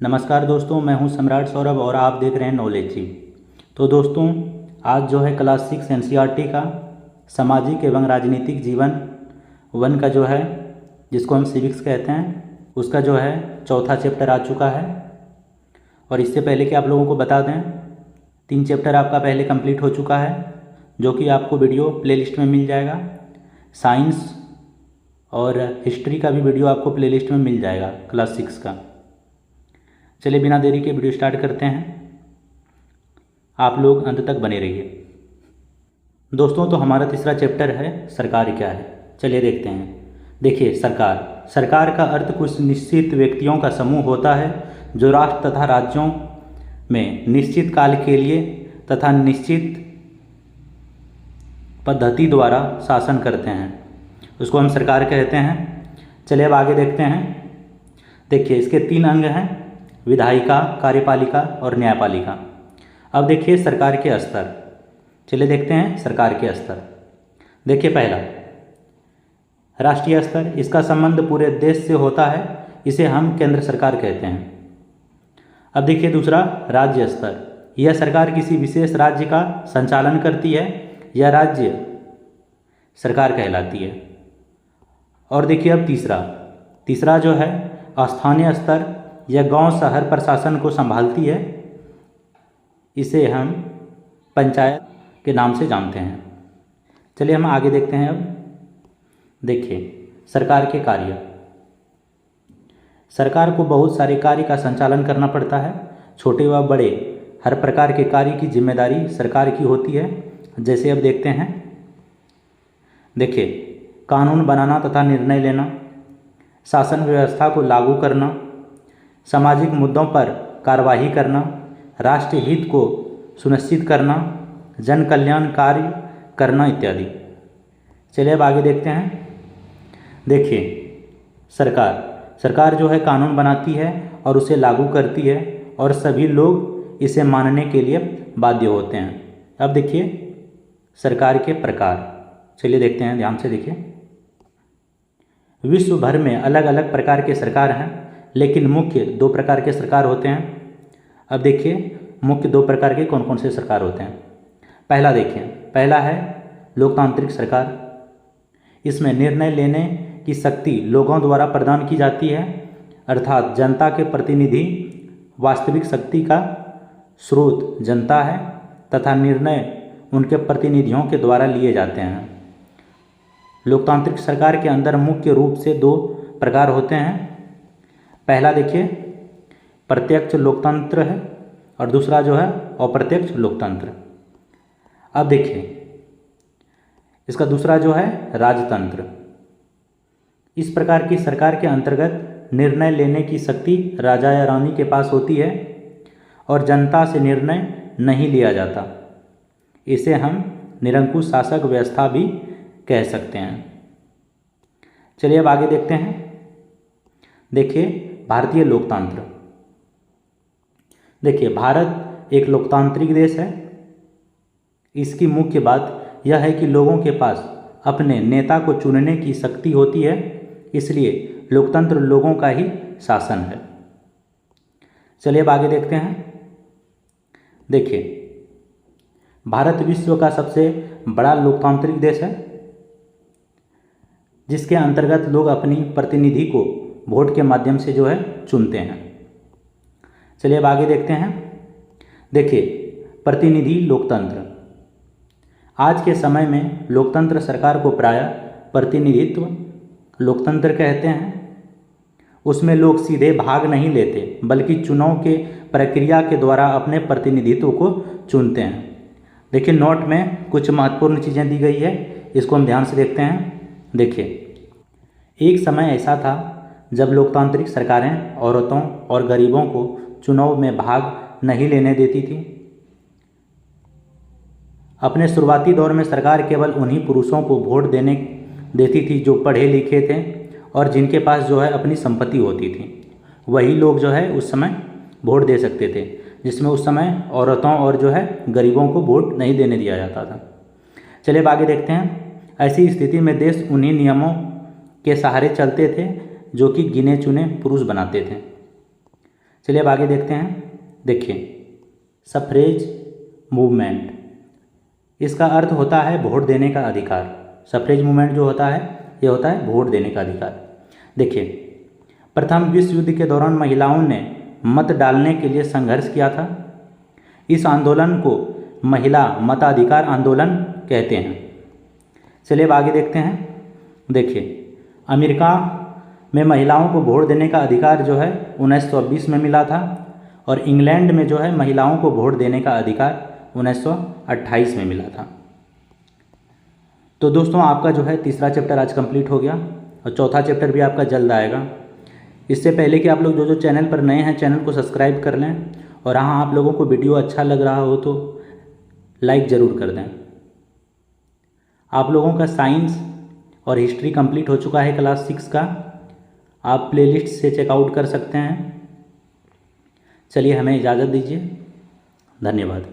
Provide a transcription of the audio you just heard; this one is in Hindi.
नमस्कार दोस्तों, मैं हूं सम्राट सौरभ और आप देख रहे हैं नॉलेज जी। तो दोस्तों, आज जो है क्लास 6 एनसीईआरटी का सामाजिक एवं राजनीतिक जीवन 1 का जो है, जिसको हम सिविक्स कहते हैं, उसका जो है चौथा चैप्टर आ चुका है। और इससे पहले कि आप लोगों को बता दें, 3 चैप्टर आपका पहले कंप्लीट हो चुका है, जो कि आपको वीडियो प्लेलिस्ट में मिल जाएगा। साइंस और हिस्ट्री का भी वीडियो आपको प्लेलिस्ट में मिल जाएगा क्लास 6 का। चलिए बिना देरी के वीडियो स्टार्ट करते हैं। आप लोग अंत तक बने रहिए। दोस्तों, तो हमारा तीसरा चैप्टर है सरकार क्या है। चलिए देखते हैं। देखिए, सरकार का अर्थ कुछ निश्चित व्यक्तियों का समूह होता है जो राष्ट्र तथा राज्यों में निश्चित काल के लिए तथा निश्चित पद्धति द्वारा शासन करते हैं। उसको हम सरकार कहते हैं। चलिए अब आगे देखते हैं। देखिए, इसके 3 अंग हैं: विधायिका, कार्यपालिका और न्यायपालिका। अब देखिए सरकार के स्तर। चलिए देखते हैं सरकार के स्तर। देखिए, पहला राष्ट्रीय स्तर, इसका संबंध पूरे देश से होता है, इसे हम केंद्र सरकार कहते हैं। अब देखिए दूसरा राज्य स्तर, यह सरकार किसी विशेष राज्य का संचालन करती है, यह राज्य सरकार कहलाती है। और देखिए अब तीसरा जो है स्थानीय स्तर, यह गांव शहर प्रशासन को संभालती है, इसे हम पंचायत के नाम से जानते हैं। चलिए हम आगे देखते हैं। अब देखिए सरकार के कार्य। सरकार को बहुत सारे कार्य का संचालन करना पड़ता है। छोटे व बड़े हर प्रकार के कार्य की जिम्मेदारी सरकार की होती है। जैसे अब देखते हैं। देखिए, कानून बनाना तथा निर्णय लेना, शासन व्यवस्था को लागू करना, सामाजिक मुद्दों पर कार्यवाही करना, राष्ट्रीय हित को सुनिश्चित करना, जन कल्याण कार्य करना इत्यादि। चलिए अब आगे देखते हैं। देखिए, सरकार जो है कानून बनाती है और उसे लागू करती है और सभी लोग इसे मानने के लिए बाध्य होते हैं। अब देखिए सरकार के प्रकार। चलिए देखते हैं, ध्यान से देखिए। विश्व भर में अलग अलग प्रकार के सरकार हैं, लेकिन मुख्य 2 प्रकार के सरकार होते हैं। अब देखिए मुख्य 2 प्रकार के कौन कौन से सरकार होते हैं। पहला देखिए, पहला है लोकतांत्रिक सरकार। इसमें निर्णय लेने की शक्ति लोगों द्वारा प्रदान की जाती है, अर्थात जनता के प्रतिनिधि वास्तविक शक्ति का स्रोत जनता है तथा निर्णय उनके प्रतिनिधियों के द्वारा लिए जाते हैं। लोकतांत्रिक सरकार के अंदर मुख्य रूप से 2 प्रकार होते हैं। पहला देखिए प्रत्यक्ष लोकतंत्र है और दूसरा जो है अप्रत्यक्ष लोकतंत्र। अब देखिए इसका दूसरा जो है राजतंत्र। इस प्रकार की सरकार के अंतर्गत निर्णय लेने की शक्ति राजा या रानी के पास होती है और जनता से निर्णय नहीं लिया जाता। इसे हम निरंकुश शासक व्यवस्था भी कह सकते हैं। चलिए अब आगे देखते हैं। देखिए भारतीय लोकतंत्र। देखिए, भारत एक लोकतांत्रिक देश है। इसकी मुख्य बात यह है कि लोगों के पास अपने नेता को चुनने की शक्ति होती है, इसलिए लोकतंत्र लोगों का ही शासन है। चलिए अब आगे देखते हैं। देखिए, भारत विश्व का सबसे बड़ा लोकतांत्रिक देश है, जिसके अंतर्गत लोग अपनी प्रतिनिधि को वोट के माध्यम से जो है चुनते हैं। चलिए अब आगे देखते हैं। देखिए, प्रतिनिधि लोकतंत्र। आज के समय में लोकतंत्र सरकार को प्रायः प्रतिनिधित्व लोकतंत्र कहते हैं। उसमें लोग सीधे भाग नहीं लेते, बल्कि चुनाव के प्रक्रिया के द्वारा अपने प्रतिनिधित्व को चुनते हैं। देखिए, नोट में कुछ महत्वपूर्ण चीज़ें दी गई है, इसको हम ध्यान से देखते हैं। देखिए, एक समय ऐसा था जब लोकतांत्रिक सरकारें औरतों और गरीबों को चुनाव में भाग नहीं लेने देती थी। अपने शुरुआती दौर में सरकार केवल उन्हीं पुरुषों को वोट देने देती थी जो पढ़े लिखे थे और जिनके पास जो है अपनी संपत्ति होती थी। वही लोग जो है उस समय वोट दे सकते थे, जिसमें उस समय औरतों और जो है गरीबों को वोट नहीं देने दिया जाता था। चलिए अब आगे देखते हैं। ऐसी स्थिति में देश उन्हीं नियमों के सहारे चलते थे जो कि गिने चुने पुरुष बनाते थे। चलिए अब आगे देखते हैं। देखिए सफ्रेज मूवमेंट, इसका अर्थ होता है वोट देने का अधिकार। सफ्रेज मूवमेंट जो होता है ये होता है वोट देने का अधिकार। देखिए प्रथम विश्व युद्ध के दौरान महिलाओं ने मत डालने के लिए संघर्ष किया था। इस आंदोलन को महिला मताधिकार आंदोलन कहते हैं। चलिए अब आगे देखते हैं। देखिए अमेरिका में महिलाओं को वोट देने का अधिकार जो है 1920 में मिला था और इंग्लैंड में जो है महिलाओं को वोट देने का अधिकार 1928 में मिला था। तो दोस्तों आपका जो है तीसरा चैप्टर आज कंप्लीट हो गया और चौथा चैप्टर भी आपका जल्द आएगा। इससे पहले कि आप लोग जो चैनल पर नए हैं चैनल को सब्सक्राइब कर लें और हाँ आप लोगों को वीडियो अच्छा लग रहा हो तो लाइक ज़रूर कर दें। आप लोगों का साइंस और हिस्ट्री कंप्लीट हो चुका है क्लास 6 का, आप प्लेलिस्ट से चेकआउट कर सकते हैं। चलिए हमें इजाज़त दीजिए, धन्यवाद।